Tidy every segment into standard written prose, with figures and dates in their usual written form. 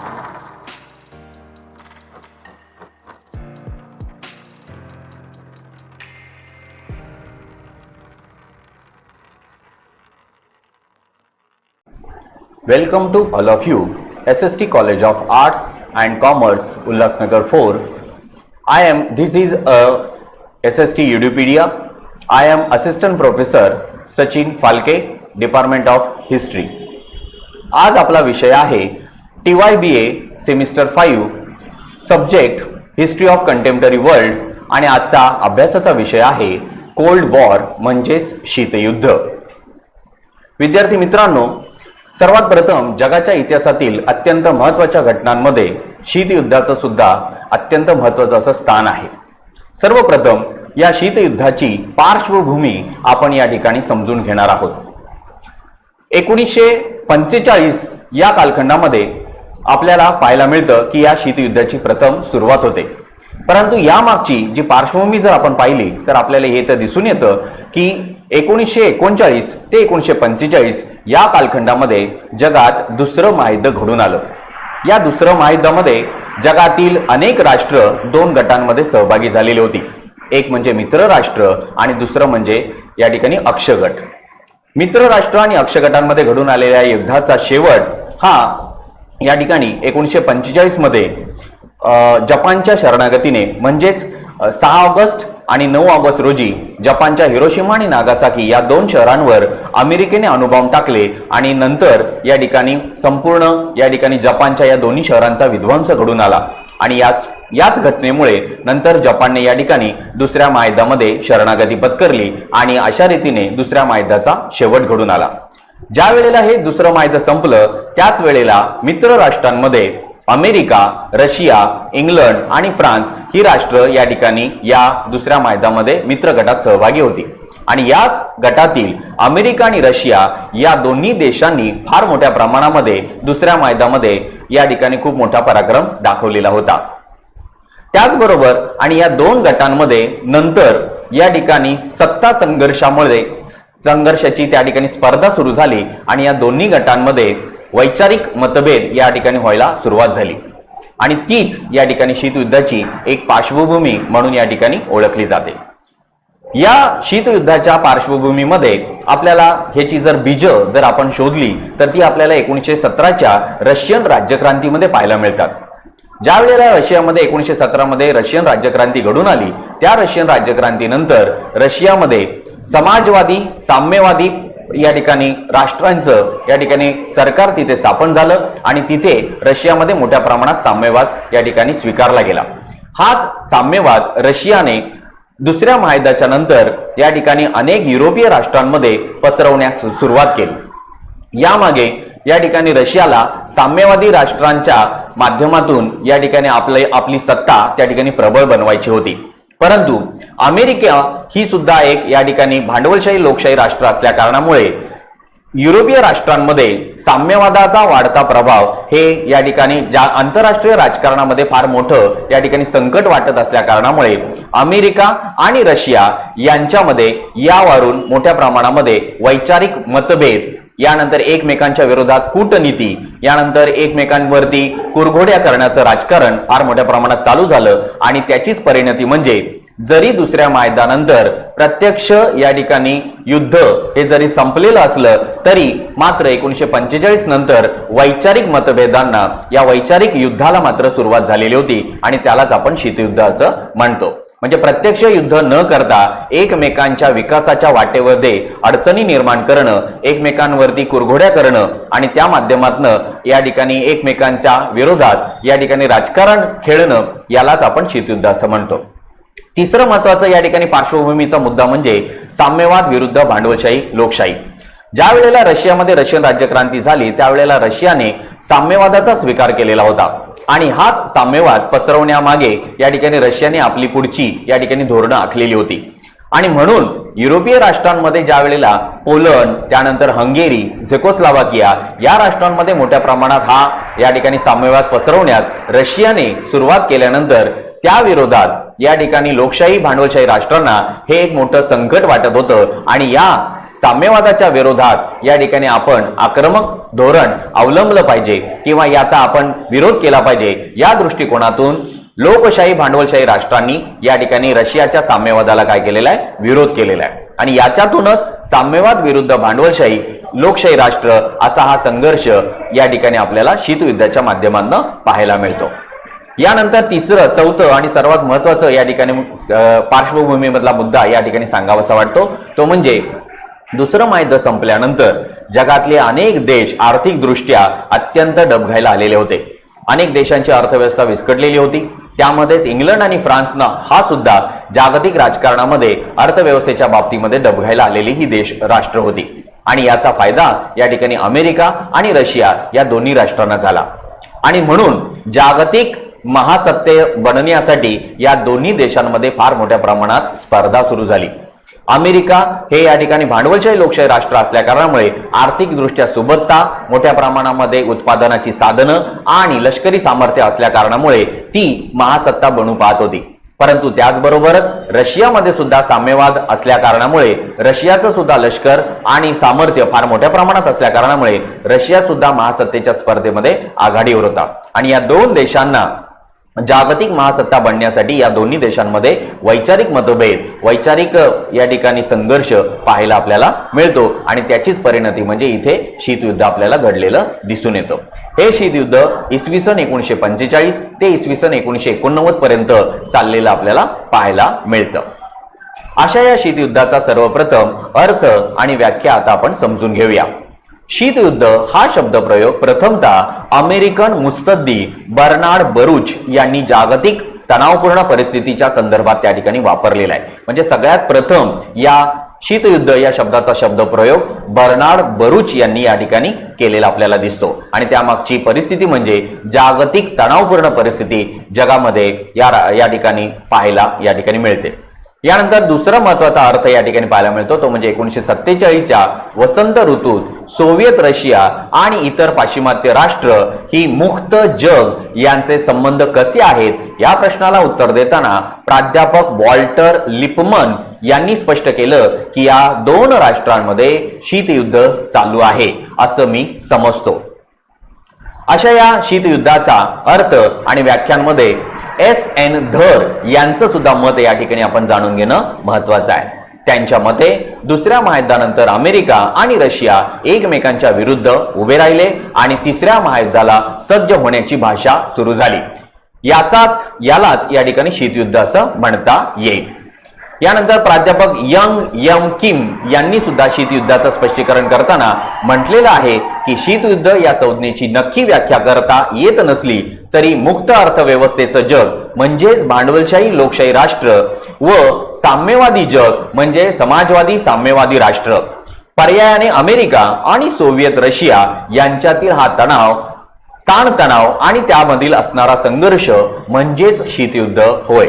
Welcome to all of you, SST College of Arts and Commerce, Ulhasnagar 4. This is a SST Udupedia. I am Assistant Professor Sachin Falke, Department of History. आज आपला विषय आहे TYBA Semester 5, Subject History of Contemporary World आणि आजचा अभ्यासाचा विषय आहे cold war म्हणजेच शीतयुद्ध. विद्यार्थी मित्रांनो, सर्वात प्रथम जगाच्या इतिहासातील अत्यंत महत्त्वाच्या घटनांमध्ये शीतयुद्धाचं सुद्धा अत्यंत महत्त्वाचं असं स्थान आहे. सर्वप्रथम या शीतयुद्धाची पार्श्वभूमी आपण या ठिकाणी समजून घेणार आहोत. 1945 या कालखंडामध्ये आपल्याला पाहायला मिळतं की या शीतयुद्धाची प्रथम सुरुवात होते. परंतु यामागची जी पार्श्वभूमी जर आपण पाहिली तर आपल्याला हे तर दिसून येतं की 1939 ते 1945 या कालखंडामध्ये जगात दुसरं महायुद्ध घडून आलं. या दुसरं महायुद्धामध्ये जगातील अनेक राष्ट्र दोन गटांमध्ये सहभागी झालेली होती. एक म्हणजे मित्र राष्ट्र आणि दुसरं म्हणजे या ठिकाणी अक्ष गट. मित्र राष्ट्र आणि अक्ष गटांमध्ये घडून आलेल्या युद्धाचा शेवट हा या ठिकाणी 1945 मध्ये जपानच्या शरणागतीने म्हणजेच 6 ऑगस्ट आणि 9 ऑगस्ट रोजी जपानच्या हिरोशिमा आणि नागासाकी या दोन शहरांवर अमेरिकेने अणुबॉम्ब टाकले आणि नंतर या ठिकाणी संपूर्ण या ठिकाणी जपानच्या या दोन्ही शहरांचा विध्वंस घडून आला. आणि याच घटनेमुळे नंतर जपानने या ठिकाणी दुसऱ्या महायुद्धामध्ये शरणागती पत्करली आणि अशा रीतीने दुसऱ्या महायुद्धाचा शेवट घडून आला. ज्या वेळेला हे दुसरं महायुद्ध संपलं त्याच वेळेला मित्र राष्ट्रांमध्ये अमेरिका, रशिया, इंग्लंड आणि फ्रान्स ही राष्ट्र या ठिकाणी या दुसऱ्या महायुद्धामध्ये मित्र गटात सहभागी होती. आणि याच गटातील अमेरिका आणि रशिया या दोन्ही देशांनी फार मोठ्या प्रमाणामध्ये दुसऱ्या महायुद्धामध्ये या ठिकाणी खूप मोठा पराक्रम दाखवलेला होता. त्याचबरोबर आणि या दोन गटांमध्ये नंतर या ठिकाणी सत्ता संघर्षाची त्या ठिकाणी स्पर्धा सुरू झाली आणि या दोन्ही गटांमध्ये वैचारिक मतभेद या ठिकाणी व्हायला सुरुवात झाली. आणि तीच या ठिकाणी शीतयुद्धाची एक पार्श्वभूमी म्हणून या ठिकाणी ओळखली जाते. या शीतयुद्धाच्या पार्श्वभूमीमध्ये आपल्याला ह्याची जर बीज जर आपण शोधली तर ती आपल्याला 1917च्या रशियन राज्यक्रांतीमध्ये पाहायला मिळतात. ज्या वेळेला रशियामध्ये 1917 मध्ये रशियन राज्यक्रांती घडून आली त्या रशियन राज्यक्रांतीनंतर रशियामध्ये समाजवादी, साम्यवादी या ठिकाणी राष्ट्रांचं या ठिकाणी सरकार तिथे स्थापन झालं आणि तिथे रशियामध्ये मोठ्या प्रमाणात साम्यवाद या ठिकाणी स्वीकारला गेला. हाच साम्यवाद रशियाने दुसऱ्या महायुद्धाच्या नंतर या ठिकाणी अनेक युरोपीय राष्ट्रांमध्ये पसरवण्यास सुरुवात केली. यामागे या ठिकाणी रशियाला साम्यवादी राष्ट्रांच्या माध्यमातून या ठिकाणी आपली सत्ता त्या ठिकाणी प्रबळ बनवायची होती. परंतु अमेरिका ही सुद्धा एक या ठिकाणी भांडवलशाही लोकशाही राष्ट्र असल्या कारणामुळे युरोपीय राष्ट्रांमध्ये साम्यवादाचा वाढता प्रभाव हे या ठिकाणी आंतरराष्ट्रीय राजकारणामध्ये फार मोठं या ठिकाणी संकट वाटत असल्या कारणामुळे अमेरिका आणि रशिया यांच्यामध्ये यावरून मोठ्या प्रमाणामध्ये वैचारिक मतभेद, यानंतर एकमेकांच्या विरोधात कूटनीती, यानंतर एकमेकांवरती कुरघोड्या करण्याचं राजकारण फार मोठ्या प्रमाणात चालू झालं. आणि त्याचीच परिणती म्हणजे जरी दुसऱ्या महायुद्धानंतर प्रत्यक्ष या ठिकाणी युद्ध हे जरी संपलेलं असलं तरी मात्र 1945 नंतर वैचारिक मतभेदांना या वैचारिक युद्धाला मात्र सुरुवात झालेली होती आणि त्यालाच आपण शीतयुद्ध असं म्हणतो. म्हणजे प्रत्यक्ष युद्ध न करता एकमेकांच्या विकासाच्या वाटेमध्ये अडचणी निर्माण करणं, एकमेकांवरती कुरघोड्या करणं आणि त्या माध्यमातून या ठिकाणी एकमेकांच्या विरोधात या ठिकाणी राजकारण खेळणं यालाच आपण शीतयुद्ध असं म्हणतो. तिसरं महत्वाचं या ठिकाणी पार्श्वभूमीचा मुद्दा म्हणजे साम्यवाद विरुद्ध भांडवलशाही लोकशाही. ज्या वेळेला रशियामध्ये रशियन राज्यक्रांती झाली त्यावेळेला रशियाने साम्यवादाचा स्वीकार केलेला होता आणि हाच साम्यवाद पसरवण्यामागे या ठिकाणी रशियाने आपली पुढची या ठिकाणी धोरणं आखलेली होती. आणि म्हणून युरोपीय राष्ट्रांमध्ये ज्या वेळेला पोलंड, त्यानंतर हंगेरी, झेकोस्लोवाकिया या राष्ट्रांमध्ये मोठ्या प्रमाणात हा या ठिकाणी साम्यवाद पसरवण्यास रशियाने सुरुवात केल्यानंतर त्या विरोधात या ठिकाणी लोकशाही भांडवलशाही राष्ट्रांना हे एक मोठं संकट वाटत होतं आणि या साम्यवादाच्या विरोधात या ठिकाणी आपण आक्रमक धोरण अवलंबलं पाहिजे किंवा याचा आपण विरोध केला पाहिजे, या दृष्टिकोनातून लोकशाही भांडवलशाही राष्ट्रांनी या ठिकाणी रशियाच्या साम्यवादाला काय केलेला आहे, विरोध केलेला आहे. आणि याच्यातूनच साम्यवाद विरुद्ध भांडवलशाही लोकशाही राष्ट्र असा हा संघर्ष या ठिकाणी आपल्याला शीतयुद्धाच्या माध्यमातून पाहायला मिळतो. यानंतर तिसरं, चौथं आणि सर्वात महत्वाचं या ठिकाणी पार्श्वभूमीमधला मुद्दा या ठिकाणी सांगावासा वाटतो तो म्हणजे दुसरं महायुद्ध संपल्यानंतर जगातले अनेक देश आर्थिक दृष्ट्या अत्यंत डबघाईला आलेले होते. अनेक देशांची अर्थव्यवस्था विस्कटलेली होती. त्यामध्येच इंग्लंड आणि फ्रान्सनं हा सुद्धा जागतिक राजकारणामध्ये अर्थव्यवस्थेच्या बाबतीमध्ये डबघाईला आलेली ही देश राष्ट्र होती. आणि याचा फायदा या ठिकाणी अमेरिका आणि रशिया या दोन्ही राष्ट्रांना झाला. आणि म्हणून जागतिक महासत्ते बनण्यासाठी या दोन्ही देशांमध्ये फार मोठ्या प्रमाणात स्पर्धा सुरू झाली. अमेरिका हे या ठिकाणी भांडवलशाही लोकशाही राष्ट्र असल्या कारणामुळे आर्थिक दृष्ट्या सुबत्ता, मोठ्या प्रमाणामध्ये उत्पादनाची साधनं आणि लष्करी सामर्थ्य असल्या कारणामुळे ती महासत्ता बनू पाहत होती. परंतु त्याचबरोबरच रशियामध्ये सुद्धा साम्यवाद असल्या कारणामुळे रशियाचं सुद्धा लष्कर आणि सामर्थ्य फार मोठ्या प्रमाणात असल्या कारणामुळे रशिया सुद्धा महासत्तेच्या स्पर्धेमध्ये आघाडीवर होता. आणि या दोन देशांना जागतिक महासत्ता बनण्यासाठी या दोन्ही देशांमध्ये वैचारिक मतभेद, वैचारिक या ठिकाणी संघर्ष पाहायला आपल्याला मिळतो. आणि त्याचीच परिणती म्हणजे इथे शीतयुद्ध आपल्याला घडलेलं दिसून येतं. हे शीतयुद्ध इसवी सन 1945 ते इसवी सन 1989 पर्यंत चाललेलं आपल्याला पाहायला मिळतं. अशा या शीतयुद्धाचा सर्वप्रथम अर्थ आणि व्याख्या आता आपण समजून घेऊया. शीतयुद्ध हा शब्दप्रयोग प्रथमतः अमेरिकन मुत्सद्दी बर्नार्ड बरूच यांनी जागतिक तणावपूर्ण परिस्थितीच्या संदर्भात त्या ठिकाणी वापरलेला आहे. म्हणजे सगळ्यात प्रथम या शीतयुद्ध या शब्दाचा शब्दप्रयोग बर्नार्ड बरूच यांनी या ठिकाणी केलेला आपल्याला दिसतो. आणि त्यामागची परिस्थिती म्हणजे जागतिक तणावपूर्ण परिस्थिती जगामध्ये या ठिकाणी पाहायला या ठिकाणी मिळते. यानंतर दुसरा महत्वाचा अर्थ या ठिकाणी पाहायला मिळतो तो म्हणजे 1947च्या वसंत ऋतूत सोव्हिएत रशिया आणि इतर पाश्चिमात्य राष्ट्र ही मुक्त जग यांचे संबंध कसे आहेत या प्रश्नाला उत्तर देताना प्राध्यापक वॉल्टर लिपमन यांनी स्पष्ट केलं की या दोन राष्ट्रांमध्ये शीतयुद्ध चालू आहे असं मी समजतो. अशा या शीतयुद्धाचा अर्थ आणि व्याख्यांमध्ये S.N. धर यांचं सुद्धा मत या ठिकाणी आपण जाणून घेणं महत्वाचं आहे. त्यांच्या मते दुसऱ्या महायुद्धानंतर अमेरिका आणि रशिया एकमेकांच्या विरुद्ध उभे राहिले आणि तिसऱ्या महायुद्धाला सज्ज होण्याची भाषा सुरू झाली. यालाच या ठिकाणी शीतयुद्ध असं म्हणता येईल. यानंतर प्राध्यापक यंग एम किम यांनी सुद्धा शीतयुद्धाचं स्पष्टीकरण करताना म्हटलेलं आहे की शीतयुद्ध या संज्ञेची नक्की व्याख्या करता येत नसली तरी मुक्त अर्थव्यवस्थेचं जग म्हणजेच भांडवलशाही लोकशाही राष्ट्र व साम्यवादी जग म्हणजे समाजवादी साम्यवादी राष्ट्र, पर्यायाने अमेरिका आणि सोव्हिएत रशिया यांच्यातील हा ताणतणाव आणि त्यामधील असणारा संघर्ष म्हणजेच शीतयुद्ध होय.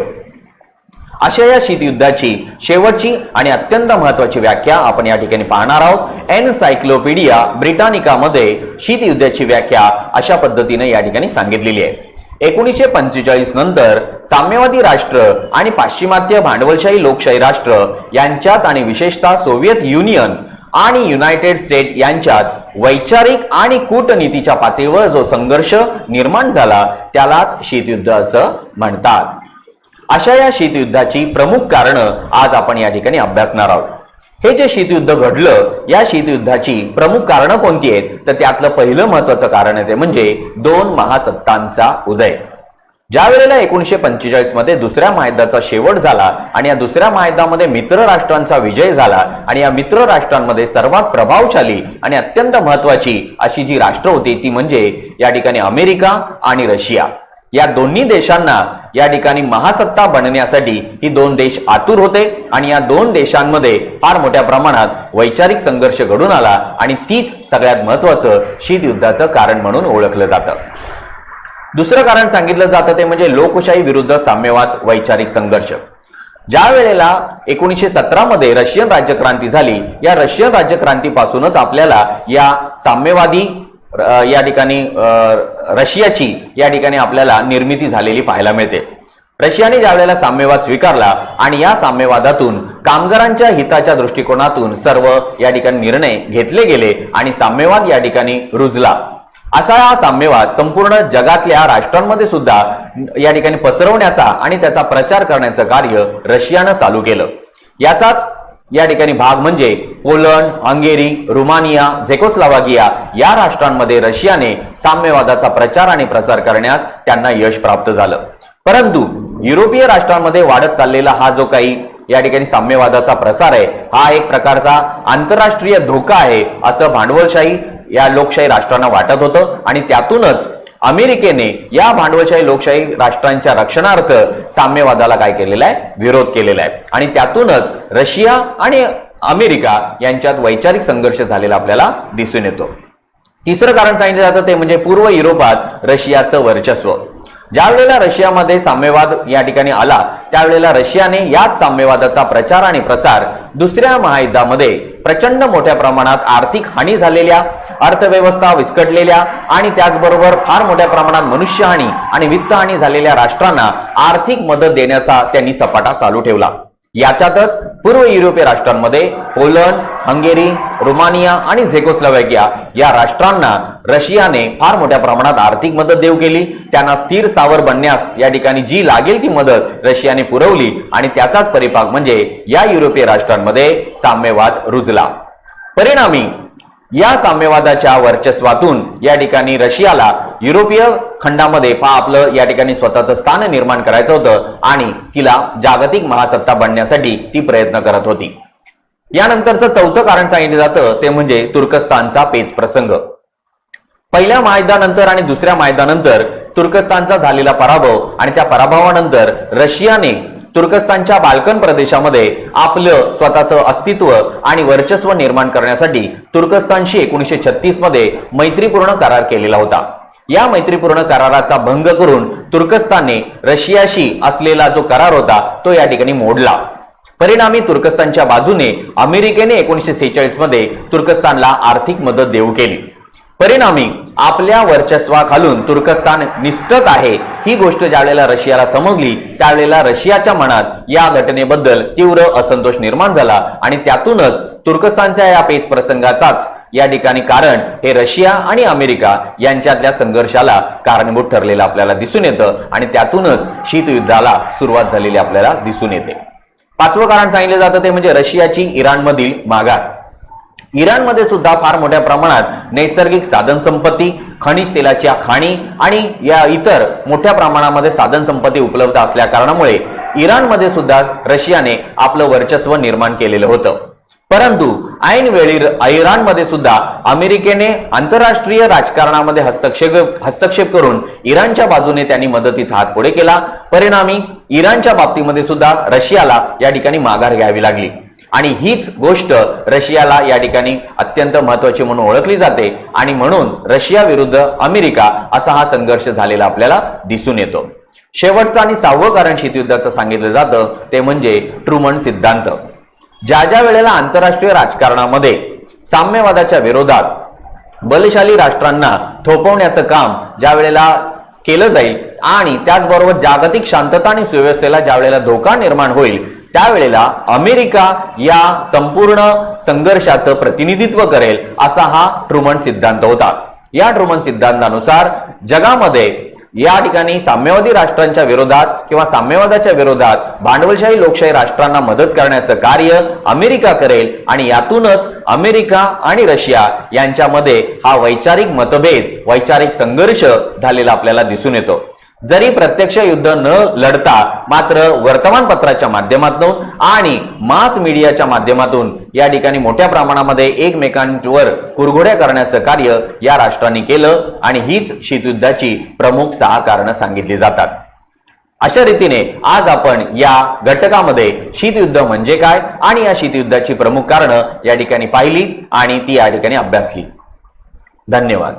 अशा या शीतयुद्धाची शेवटची आणि अत्यंत महत्वाची व्याख्या आपण या ठिकाणी पाहणार आहोत. एनसायक्लोपीडिया ब्रिटानिकामध्ये शीतयुद्धाची व्याख्या अशा पद्धतीने या ठिकाणी सांगितलेली आहे. 1945 नंतर साम्यवादी राष्ट्र आणि पाश्चिमात्य भांडवलशाही लोकशाही राष्ट्र यांच्यात आणि विशेषतः सोव्हिएत युनियन आणि युनायटेड स्टेट यांच्यात वैचारिक आणि कूटनीतीच्या पातळीवर जो संघर्ष निर्माण झाला त्यालाच शीतयुद्ध असं म्हणतात. अशा या शीतयुद्धाची प्रमुख कारणं आज आपण या ठिकाणी अभ्यासणार आहोत. हे जे शीतयुद्ध घडलं या शीतयुद्धाची प्रमुख कारणं कोणती आहेत तर त्यातलं पहिलं महत्वाचं कारण आहे ते म्हणजे दोन महासत्तांचा उदय. ज्या वेळेला 1945 मध्ये दुसऱ्या महायुद्धाचा शेवट झाला आणि या दुसऱ्या महायुद्धामध्ये मित्र राष्ट्रांचा विजय झाला आणि या मित्र राष्ट्रांमध्ये सर्वात प्रभावशाली आणि अत्यंत महत्वाची अशी जी राष्ट्र होती ती म्हणजे या ठिकाणी अमेरिका आणि रशिया. या दोन्ही देशांना या ठिकाणी महासत्ता बनण्यासाठी ही दोन देश आतुर होते आणि या दोन देशांमध्ये फार मोठ्या प्रमाणात वैचारिक संघर्ष घडून आला आणि तीच सगळ्यात महत्वाचं शीतयुद्धाचं कारण म्हणून ओळखलं जातं. दुसरं कारण सांगितलं जातं ते म्हणजे लोकशाही विरुद्ध साम्यवाद वैचारिक संघर्ष. ज्या वेळेला 1917 मध्ये रशियन राज्यक्रांती झाली या रशियन राज्यक्रांतीपासूनच आपल्याला या साम्यवादी या ठिकाणी रशियाची या ठिकाणी आपल्याला निर्मिती झालेली पाहायला मिळते. रशियाने ज्यावेळेला साम्यवाद स्वीकारला आणि या साम्यवादातून कामगारांच्या हिताच्या दृष्टिकोनातून सर्व या ठिकाणी निर्णय घेतले गेले आणि साम्यवाद या ठिकाणी रुजला। असा हा साम्यवाद संपूर्ण जगातल्या राष्ट्रांमध्ये सुद्धा या ठिकाणी पसरवण्याचा आणि त्याचा प्रचार करण्याचं कार्य रशियानं चालू केलं। याचाच या ठिकाणी भाग म्हणजे पोलंड, हंगेरी, रुमानिया, झेकोस्लोवाकिया या राष्ट्रांमध्ये रशियाने साम्यवादाचा प्रचार आणि प्रसार करण्यास त्यांना यश प्राप्त झालं। परंतु युरोपीय राष्ट्रांमध्ये वाढत चाललेला हा जो काही या ठिकाणी साम्यवादाचा प्रसार आहे, हा एक प्रकारचा आंतरराष्ट्रीय धोका आहे असं भांडवलशाही या लोकशाही राष्ट्रांना वाटत होतं आणि त्यातूनच अमेरिकेने या भांडवलशाही लोकशाही राष्ट्रांच्या रक्षणार्थ साम्यवादाला काय केलेला आहे, विरोध केलेला आहे आणि त्यातूनच रशिया आणि अमेरिका यांच्यात वैचारिक संघर्ष झालेला आपल्याला दिसून येतो। तिसरं कारण सांगितलं जातं ते म्हणजे पूर्व युरोपात रशियाचं वर्चस्व। ज्या वेळेला रशियामध्ये साम्यवाद या ठिकाणी आला त्यावेळेला रशियाने याच साम्यवादाचा प्रचार आणि प्रसार दुसऱ्या महायुद्धामध्ये प्रचंड मोठ्या प्रमाणात आर्थिक हानी झालेल्या, अर्थव्यवस्था विस्कटलेल्या आणि त्याचबरोबर फार मोठ्या प्रमाणात मनुष्यहानी आणि वित्तहानी झालेल्या राष्ट्रांना आर्थिक मदत देण्याचा त्यांनी सपाटा चालू ठेवला। याच्यातच पूर्व युरोपीय राष्ट्रांमध्ये पोलंड, हंगेरी, रुमानिया आणि झेकोस्लोवाकिया या राष्ट्रांना रशियाने फार मोठ्या प्रमाणात आर्थिक मदत देऊ केली। त्यांना स्थिर स्थावर बनण्यास या ठिकाणी जी लागेल ती मदत रशियाने पुरवली आणि त्याचाच परिपाक म्हणजे या युरोपीय राष्ट्रांमध्ये साम्यवाद रुजला। परिणामी या साम्यवादाच्या वर्चस्वातून या ठिकाणी रशियाला युरोपीय खंडामध्ये आपलं या ठिकाणी स्वतःचं स्थान निर्माण करायचं होतं आणि तिला जागतिक महासत्ता बनण्यासाठी ती प्रयत्न करत होती। यानंतरचं चौथं कारण सांगितलं जातं ते म्हणजे तुर्कस्तानचा पेच प्रसंग। पहिल्या महायुद्धानंतर आणि दुसऱ्या महायुद्धानंतर तुर्कस्तानचा झालेला पराभव आणि त्या पराभवानंतर रशियाने तुर्कस्तानच्या बाल्कन प्रदेशामध्ये आपलं स्वतःचं अस्तित्व आणि वर्चस्व निर्माण करण्यासाठी तुर्कस्तानशी 1936 मध्ये मैत्रीपूर्ण करार केलेला होता। या मैत्रीपूर्ण कराराचा भंग करून तुर्कस्तानने रशियाशी असलेला जो करार होता तो या ठिकाणी मोडला। परिणामी तुर्कस्तानच्या बाजूने अमेरिकेने 1946 मध्ये तुर्कस्तानला आर्थिक मदत देऊ केली। परिणामी आपल्या वर्चस्वाखालून तुर्कस्तान निसटत आहे ही गोष्ट ज्यावेळेला रशियाला समजली त्यावेळेला रशियाच्या मनात या घटनेबद्दल तीव्र असंतोष निर्माण झाला आणि त्यातूनच तुर्कस्तानच्या या पेच प्रसंगाचाच या ठिकाणी कारण हे रशिया आणि अमेरिका यांच्यातल्या संघर्षाला कारणीभूत ठरलेलं आपल्याला दिसून येतं आणि त्यातूनच शीतयुद्धाला सुरुवात झालेली आपल्याला दिसून येते। पाचवं कारण सांगितलं जातं ते म्हणजे रशियाची इराणमधील मागार। इराणमध्ये सुद्धा फार मोठ्या प्रमाणात नैसर्गिक साधन संपत्ती, खनिज तेलाच्या खाणी आणि या इतर मोठ्या प्रमाणामध्ये साधन संपत्ती उपलब्ध असल्या कारणामुळे इराणमध्ये सुद्धा रशियाने आपलं वर्चस्व निर्माण केलेलं होतं। परंतु ऐन वेळी इराणमध्ये सुद्धा अमेरिकेने आंतरराष्ट्रीय राजकारणामध्ये हस्तक्षेप करून इराणच्या बाजूने त्यांनी मदतीचा हात पुढे केला। परिणामी इराणच्या बाबतीमध्ये सुद्धा रशियाला या ठिकाणी माघार घ्यावी लागली आणि हीच गोष्ट रशियाला या ठिकाणी अत्यंत महत्त्वाची म्हणून ओळखली जाते आणि म्हणून रशिया विरुद्ध अमेरिका असा हा संघर्ष झालेला आपल्याला दिसून येतो। शेवटचं आणि 6वं कारण शीतयुद्धाचं सांगितलं जातं ते म्हणजे ट्रुमन सिद्धांत। ज्या वेळेला आंतरराष्ट्रीय राजकारणामध्ये साम्यवादाच्या विरोधात बलशाली राष्ट्रांना थोपवण्याचं काम ज्या वेळेला केलं जाईल आणि त्याचबरोबर जागतिक शांतता आणि सुव्यवस्थेला ज्या वेळेला धोका निर्माण होईल त्यावेळेला अमेरिका या संपूर्ण संघर्षाचं प्रतिनिधित्व करेल असा हा ट्रुमन सिद्धांत होता। या ट्रुमन सिद्धांतानुसार जगामध्ये या ठिकाणी साम्यवादी राष्ट्रांच्या विरोधात किंवा साम्यवादाच्या विरोधात भांडवलशाही लोकशाही राष्ट्रांना मदत करण्याचं कार्य अमेरिका करेल आणि यातूनच अमेरिका आणि रशिया यांच्यामध्ये हा वैचारिक मतभेद, वैचारिक संघर्ष झालेला आपल्याला दिसून येतो। जरी प्रत्यक्ष युद्ध न लढता मात्र वर्तमानपत्राच्या माध्यमातून आणि मास मीडियाच्या माध्यमातून या ठिकाणी मोठ्या प्रमाणामध्ये एकमेकांवर कुरघोड्या करण्याचं कार्य या राष्ट्रांनी केलं आणि हीच शीतयुद्धाची प्रमुख 6 कारणं सांगितली जातात। अशा रीतीने आज आपण या घटकामध्ये शीतयुद्ध म्हणजे काय आणि या शीतयुद्धाची प्रमुख कारणं या ठिकाणी पाहिली आणि ती या ठिकाणी अभ्यासली। धन्यवाद।